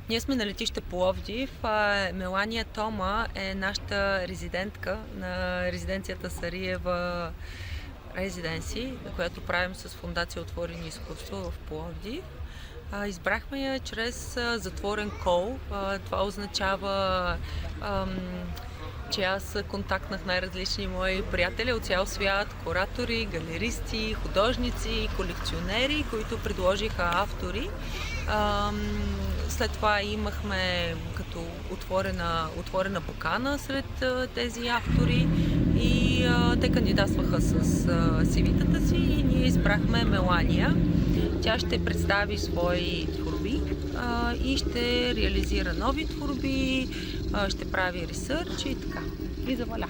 Ние сме на летище Пловдив. Мелания Тома е нашата резидентка на резиденцията Сариева Residency, която правим с фондация Отворени изкуства в Пловдив. Избрахме я чрез затворен кол. Това означава, че аз контактнах най-различни мои приятели от цял свят, куратори, галеристи, художници, колекционери, които предложиха автори. След това имахме като отворена покана сред тези автори и те кандидатстваха с CV-тата си и ние избрахме Мелания. Тя ще представи свои творби и ще реализира нови творби, ще прави ресърч и така. И заваля.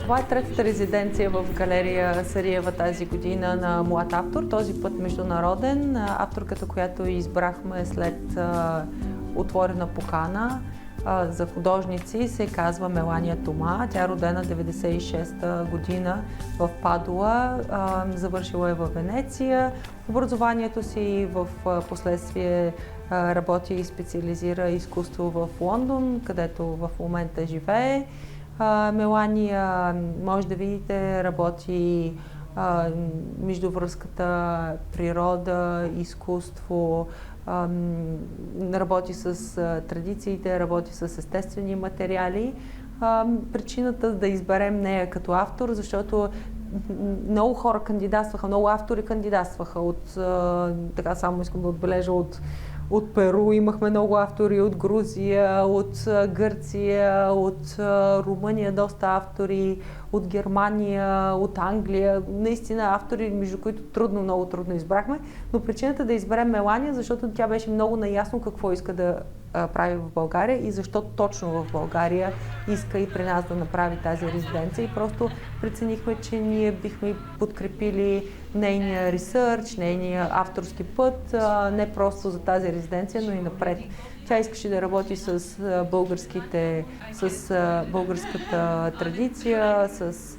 Това е третата резиденция в галерия Сариева тази година на млад автор, този път международен. Авторката, която избрахме след отворена покана за художници, се казва Мелания Тома. Тя е родена 96-та година в Падуа, завършила е в Венеция. Образованието си в последствие работи и специализира изкуство в Лондон, където в момента живее. Мелания, може да видите, работи между връзката природа, изкуство, работи с традициите, работи с естествени материали. Причината да изберем нея като автор, защото много хора кандидатстваха, много автори кандидатстваха така само искам да отбележа, от Перу имахме много автори, от Грузия, от Гърция, от Румъния доста автори, от Германия, от Англия. Наистина автори, между които много трудно избрахме. Но причината да изберем Мелания, защото тя беше много наясно какво иска да прави в България и защо точно в България иска и при нас да направи тази резиденция. И просто преценихме, че ние бихме подкрепили нейния ресърч, нейния авторски път, не просто за тази резиденция, но и напред. Тя искаше да работи с българската традиция, с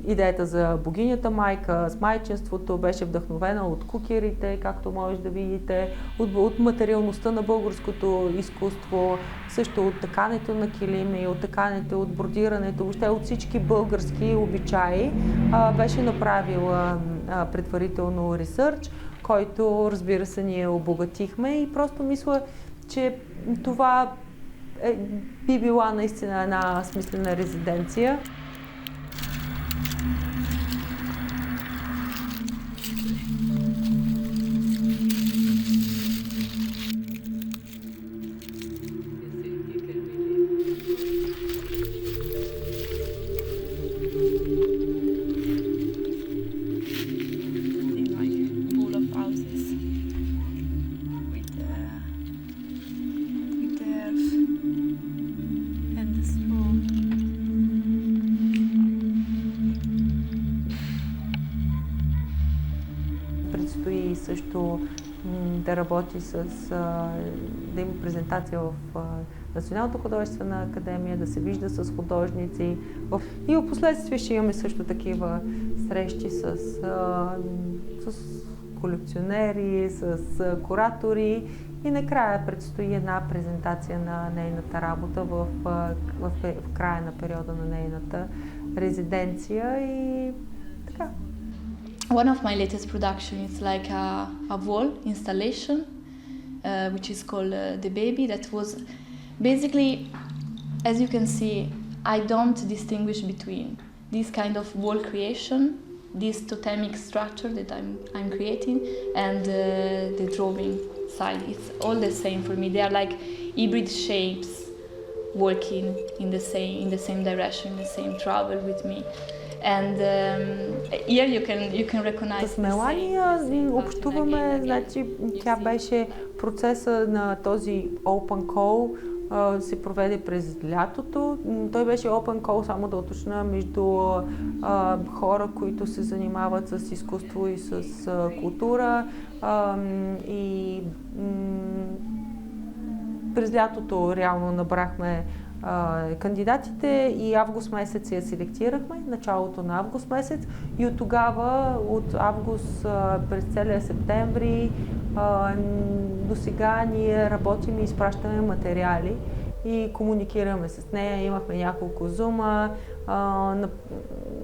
идеята за богинята майка, с майчинството, беше вдъхновена от кукерите, както може да видите, от материалността на българското изкуство, също от тъкането на килими, от тъкането, от бродирането, въобще от всички български обичаи. Беше направила предварително ресърч, който, разбира се, ние обогатихме и просто мисля, че това би била наистина една смислена резиденция. Предстои също да работи да има презентация в Националната художествена академия, да се вижда с художници. И в последствие ще имаме също такива срещи с колекционери, с куратори и накрая предстои една презентация на нейната работа в края на периода на нейната резиденция и така. One of my latest productions is like a wall installation, which is called The Baby. That was basically, as you can see, I don't distinguish between this kind of wall creation, this totemic structure that I'm creating, and the drawing side. It's all the same for me. They are like hybrid shapes working in the same direction, in the same travel with me. And here you can recognize. С Мелания общуваме, значи тя беше процеса на този open call, се проведе през лятото. Той беше open call, само да уточня, между хора, които се занимават с изкуство и с култура. И през лятото реално набрахме кандидатите и август месец я селектирахме, началото на август месец, и от тогава, от август през целия септември до сега ние работим и изпращаме материали и комуникираме с нея. Имахме няколко зума.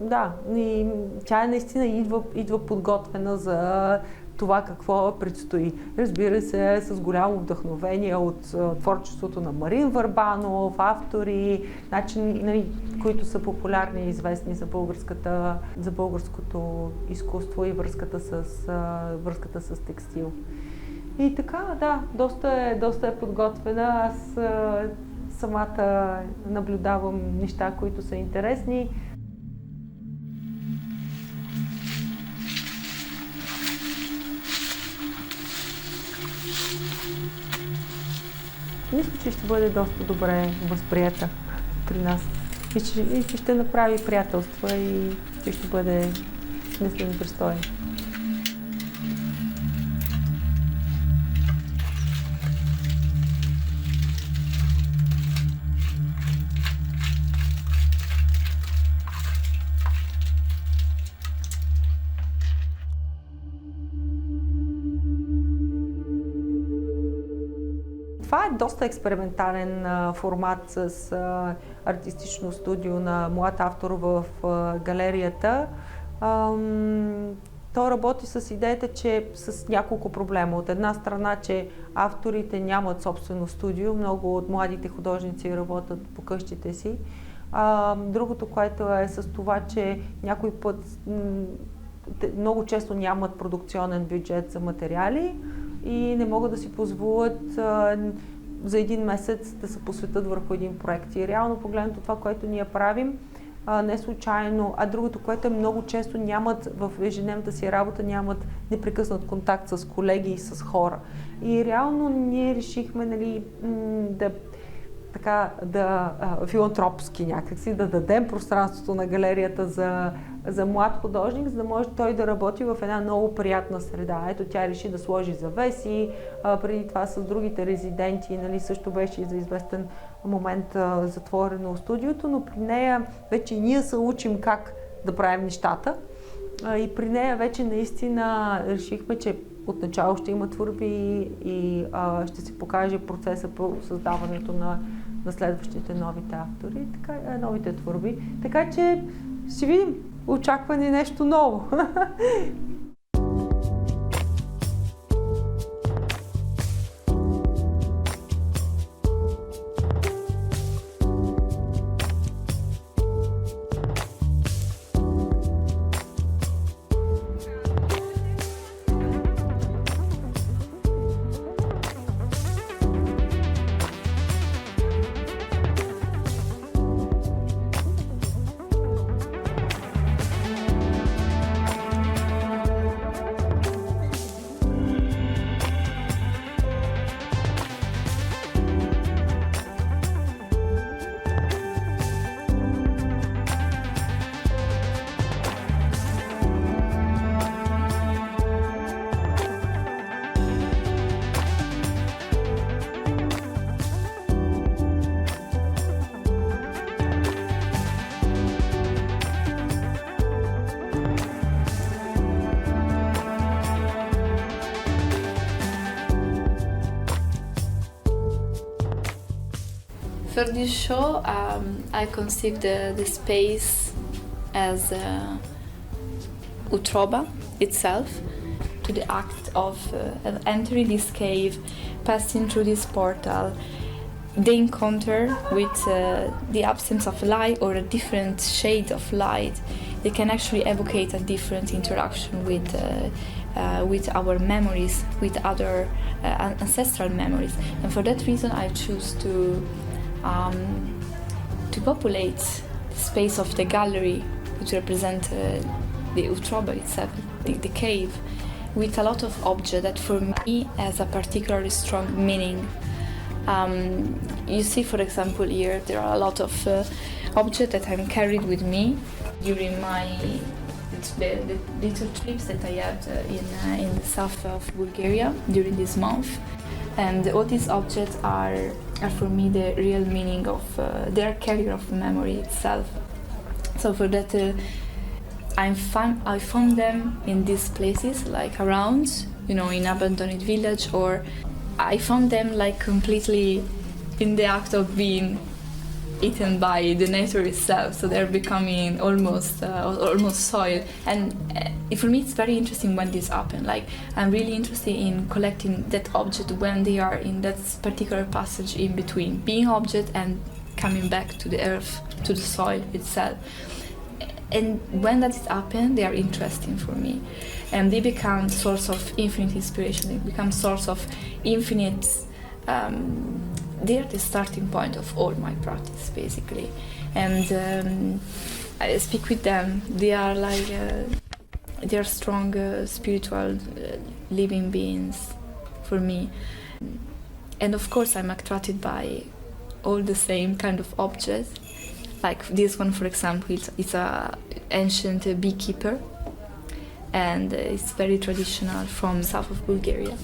Да, и тя наистина идва подготвена за това какво предстои. Разбира се, с голямо вдъхновение от творчеството на Марин Върбанов, автори, които са популярни и известни за българското изкуство и връзката с текстил. И така, да, доста е подготвена. Аз самата наблюдавам неща, които са интересни. Мисля, че ще бъде доста добре възприета при нас и че ще направи приятелства и че ще бъде смислен и пристоен. Това е доста експериментален формат с артистично студио на млад автор в галерията. Той работи с идеята, че с няколко проблема. От една страна, че авторите нямат собствено студио, много от младите художници работят по къщите си. Другото, което е с това, че някой път много често нямат продукционен бюджет за материали и не могат да си позволят за един месец да се посветят върху един проект. И реално погледнато това, което ние правим, не случайно, а другото, което е много често нямат в ежедневната си работа, нямат непрекъснат контакт с колеги и с хора. И реално ние решихме, филантропски някакси, да дадем пространството на галерията за млад художник, за да може той да работи в една много приятна среда. Ето, тя реши да сложи завеси, преди това с другите резиденти, също беше за известен момент затворено студиото, но при нея вече ние се учим как да правим нещата и при нея вече наистина решихме, че отначало ще има творби и ще се покаже процеса по създаването на следващите новите автори, новите творби. Така че ще видим, очаква ни нещо ново. For this show, I conceived the space as UTROBA itself, to the act of entering this cave, passing through this portal, the encounter with the absence of light or a different shade of light. They can actually evocate a different interaction with our memories, with other ancestral memories. And for that reason, I choose to populate the space of the gallery, which represent the UTROBA itself, the cave, with a lot of objects that for me has a particularly strong meaning. You see, for example, here there are a lot of objects that I'm carried with me during the little trips that I had in the south of Bulgaria during this month. And all these objects are for me the real meaning of their carrier of memory itself. So for that, I found them in these places, like around, in abandoned village, or I found them like completely in the act of being eaten by the nature itself. So they're becoming almost soil. And for me, it's very interesting when this happens. Like, I'm really interested in collecting that object when they are in that particular passage in between being object and coming back to the earth, to the soil itself. And when that happens, they are interesting for me, and they become source of infinite inspiration. They become source of infinite. They are the starting point of all my practice, basically. And I speak with them. They are like they are strong spiritual living beings for me. And of course, I'm attracted by all the same kind of objects. Like this one, for example, it's a ancient beekeeper, and it's very traditional from south of Bulgaria.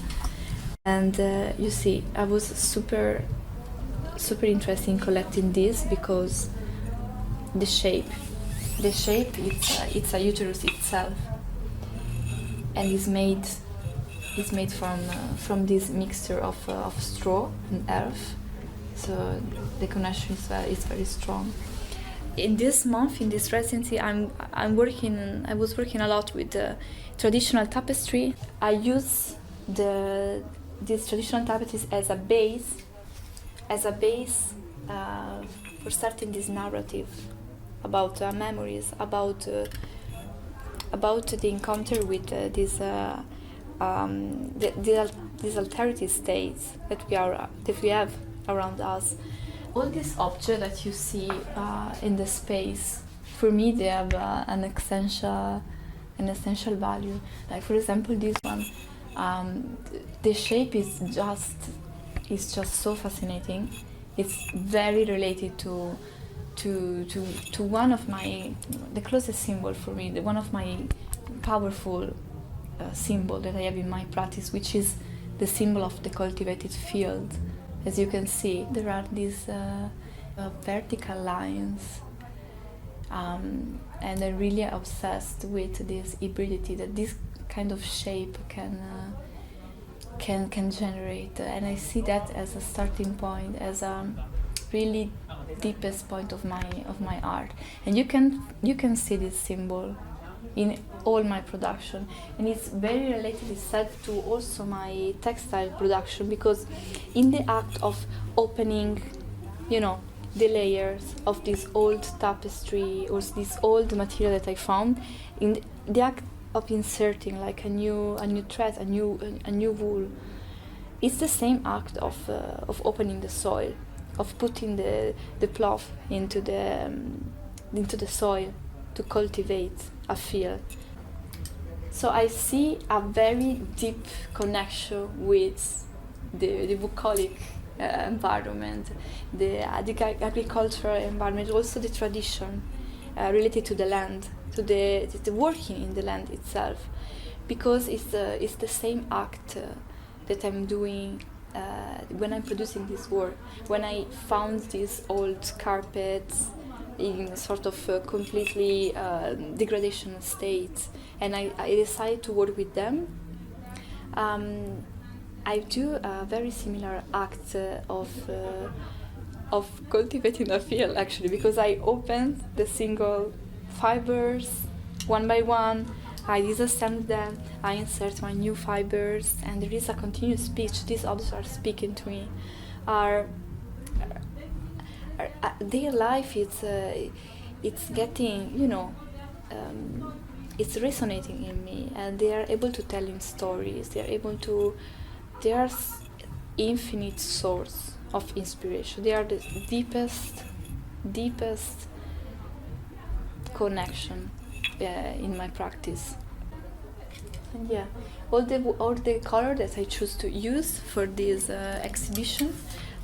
And you see, I was super interested in collecting this because the shape, it's a uterus itself, and it's made from this mixture of straw and earth. So the connection is very strong. In this month, in this residency, I was working a lot with traditional tapestry. I use these traditional tapestries as a base for starting this narrative about memories, about the encounter with these alterity states that we have around us. All these objects that you see in the space, for me, they have an essential value. Like, for example, this one, the shape is just so fascinating. It's very related to one of the closest symbol for me, one of my powerful symbol that I have in my practice, which is the symbol of the cultivated field. As you can see, there are these vertical lines, and I'm really obsessed with this hybridity that this kind of shape can generate, and I see that as a starting point, as a really deepest point of my art. And you can see this symbol in all my production, and it's very related itself to also my textile production, because in the act of opening, the layers of this old tapestry or this old material that I found, in the act of inserting like a new thread, a new wool, it's the same act of opening the soil, of putting the plough into the soil to cultivate a field. So I see a very deep connection with the bucolic environment, the agricultural environment, also the tradition related to the land, to the working in the land itself, because it's the same act that I'm doing when I'm producing this work. When I found these old carpets in sort of completely degradation state, and I decided to work with them, I do a very similar act of of cultivating a field, actually, because I opened the single fibers one by one, I disassemble them, I insert my new fibers, and there is a continuous speech. These objects are speaking to me. Their life, it's getting, it's resonating in me, and they are able to tell in stories. They are infinite source of inspiration. They are the deepest connection in my practice. And yeah, all the color that I choose to use for this exhibition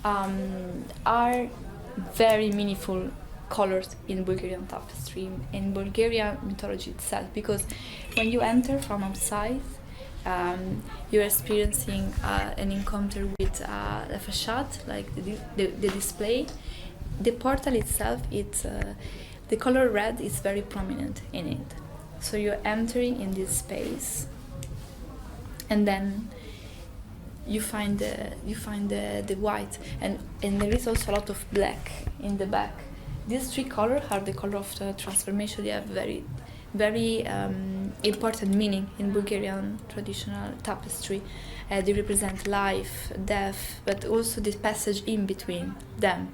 are very meaningful colors in Bulgarian tapestry, in Bulgarian mythology itself, because when you enter from outside, you're experiencing an encounter with a facade, like the display. The portal itself, the color red is very prominent in it. So you're entering in this space, and then you find the white, and there is also a lot of black in the back. These three colors are the color of the transformation. They have very important meaning in Bulgarian traditional tapestry. They represent life, death, but also the passage in between them.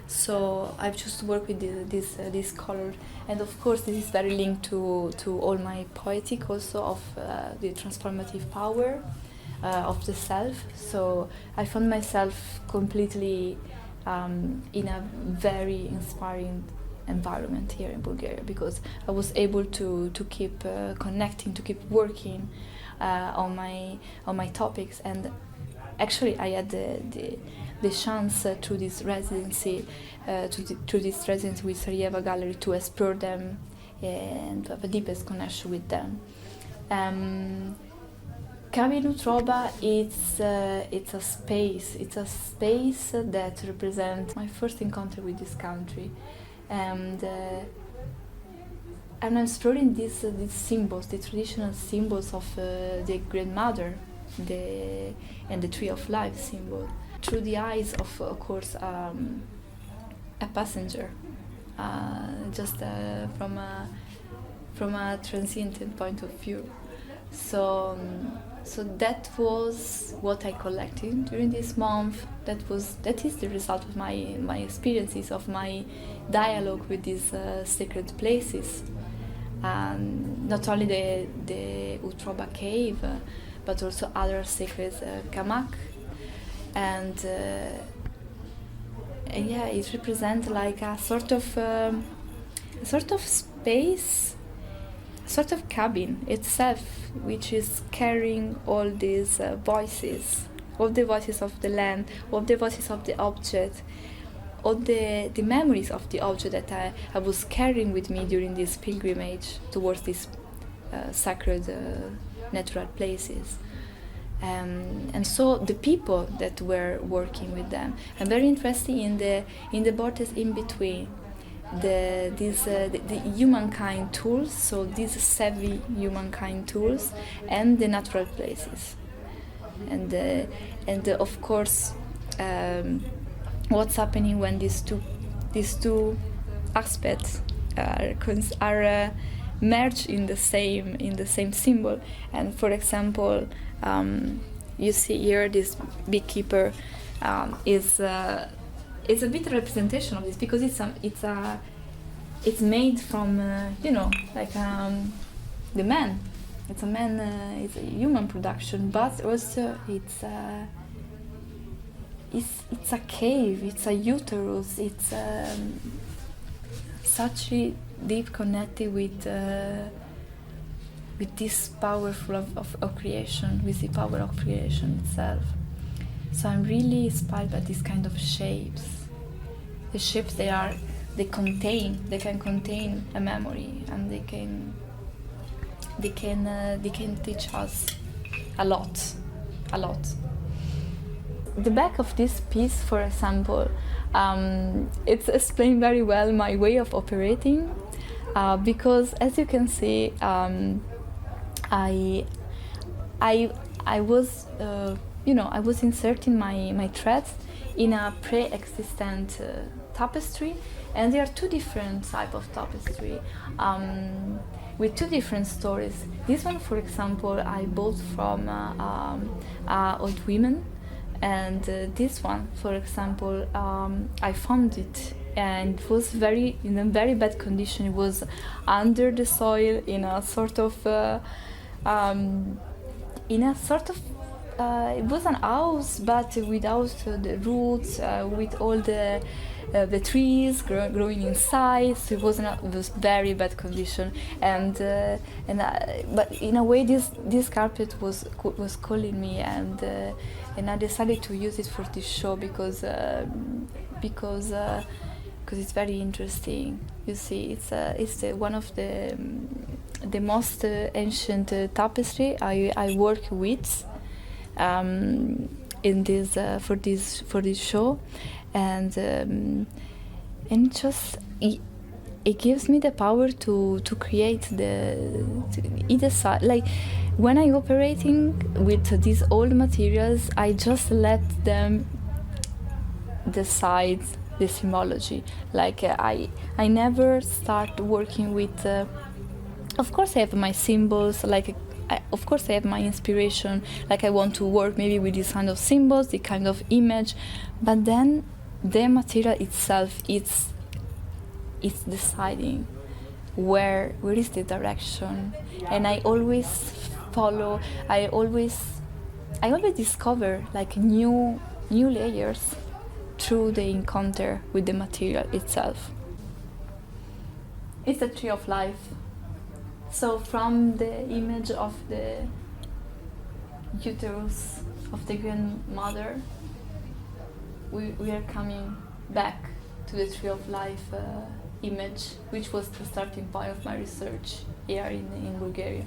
So I've chosen to work with this color, and of course this is very linked to all my poetic also of the transformative power of the self. So I found myself completely in a very inspiring environment here in Bulgaria, because I was able to keep connecting, to keep working on my topics. And actually I had the chance through this residency with Sarieva Gallery to explore them and to have a deepest connection with them. UTROBA, it's a space that represents my first encounter with this country, and I'm exploring these symbols, the traditional symbols of the grandmother, and the tree of life symbol, through the eyes of course, a passenger, just from a transient point of view. So that was what I collected during this month. That is the result of my experiences, of my dialogue with these sacred places. Not only the UTROBA cave, but also other sacred kamak. And yeah, it represents like a sort of space, sort of cabin itself, which is carrying all these voices, all the voices of the land, all the voices of the object, all the memories of the object that I was carrying with me during this pilgrimage towards these sacred natural places. And so the people that were working with them, I'm very interested in the borders in between. The humankind tools, so these savvy humankind tools, and the natural places, and of course what's happening when these two aspects are merged in the same symbol. And for example, you see here this beekeeper is a bit of representation of this, because it's made from like the man. It's a man. It's a human production, but also it's a cave. It's a uterus. It's such a deep connected with this powerful of creation, with the power of creation itself. So I'm really inspired by these kind of shapes. The shapes they can contain a memory, and they can teach us a lot. The back of this piece, for example, it's explained very well my way of operating, because as you can see, I was I was inserting my threads in a pre-existent tapestry, and there are two different type of tapestry with two different stories. This one, for example, I bought from old women, and this one, for example, I found it, and it was in a very bad condition. It was under the soil in a sort of it was an house, but without the roots, with all the trees growing inside. So it was very bad condition, but in a way this carpet was calling me, and I decided to use it for this show because it's very interesting. You see, it's one of the most ancient tapestry I work with in this for this show, and just it gives me the power to create either side. Like when I'm operating with these old materials, I just let them decide the symbology. Like I never start working with. Of course, I have my symbols. Of course, I have my inspiration. Like I want to work maybe with this kind of symbols, the kind of image, but then the material itself, it's deciding where is the direction, and I always follow. I always discover like new layers through the encounter with the material itself. It's a tree of life. So from the image of the uterus of the grandmother, we are coming back to the tree of life image, which was the starting point of my research here in Bulgaria.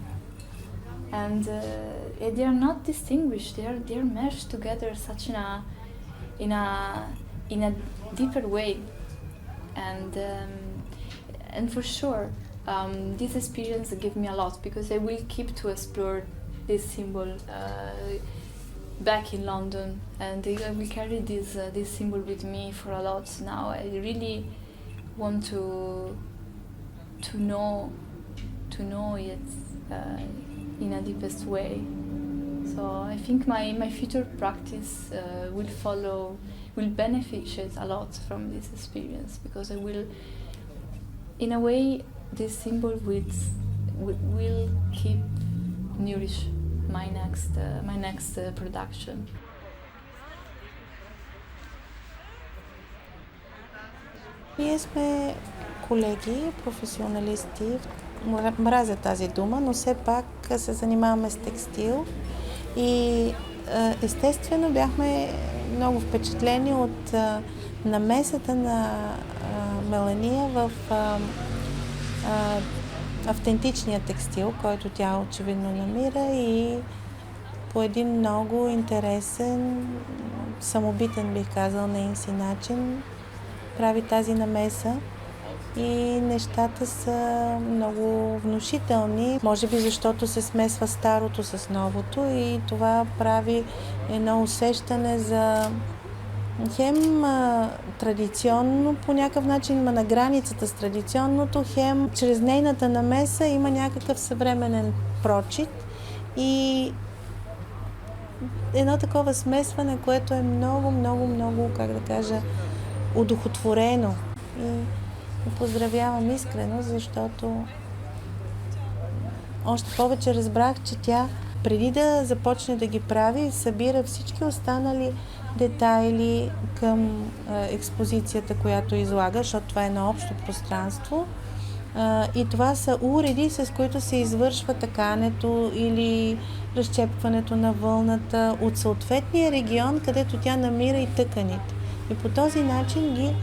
And they are not distinguished. They are meshed together such in a deeper way, and for sure. This experience gave me a lot, because I will keep to explore this symbol back in London, and I will carry this symbol with me for a lot now. I really want to know it in a deepest way. So I think my future practice will benefit a lot from this experience, because I will, in a way, this symbol will keep nourish my next production. Ние сме колеги, професионалисти. Мразя тази дума, но все пак се занимаваме с текстил. И естествено бяхме много впечатлени от намесата на Мелания в автентичния текстил, който тя очевидно намира, и по един много интересен, самобитен, бих казал, нейн си начин прави тази намеса, и нещата са много внушителни. Може би защото се смесва старото с новото, и това прави едно усещане за хем традиционно, по някакъв начин има на границата с традиционното, хем чрез нейната намеса има някакъв съвременен прочит и едно такова смесване, което е много, много, много, как да кажа, удохотворено. И поздравявам искрено, защото още повече разбрах, че тя преди да започне да ги прави, събира всички останали детайли към експозицията, която излага, защото това е едно общо пространство. И това са уреди, с които се извършва такането или разчепването на вълната от съответния регион, където тя намира и тъканите. И по този начин ги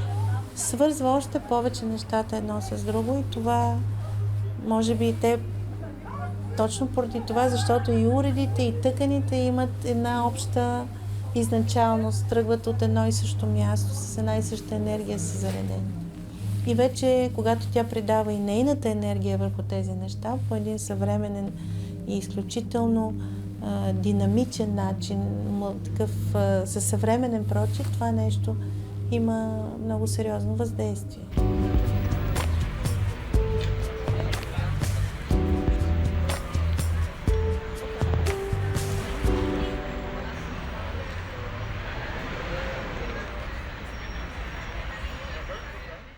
свързва още повече нещата едно с друго, и това може би те точно поради това, защото и уредите, и тъканите имат една обща изначалност, тръгват от едно и също място, с една и съща енергия са заредени. И вече, когато тя предава и нейната енергия върху тези неща, по един съвременен и изключително динамичен начин, такъв със съвременен прочит, това нещо има много сериозно въздействие.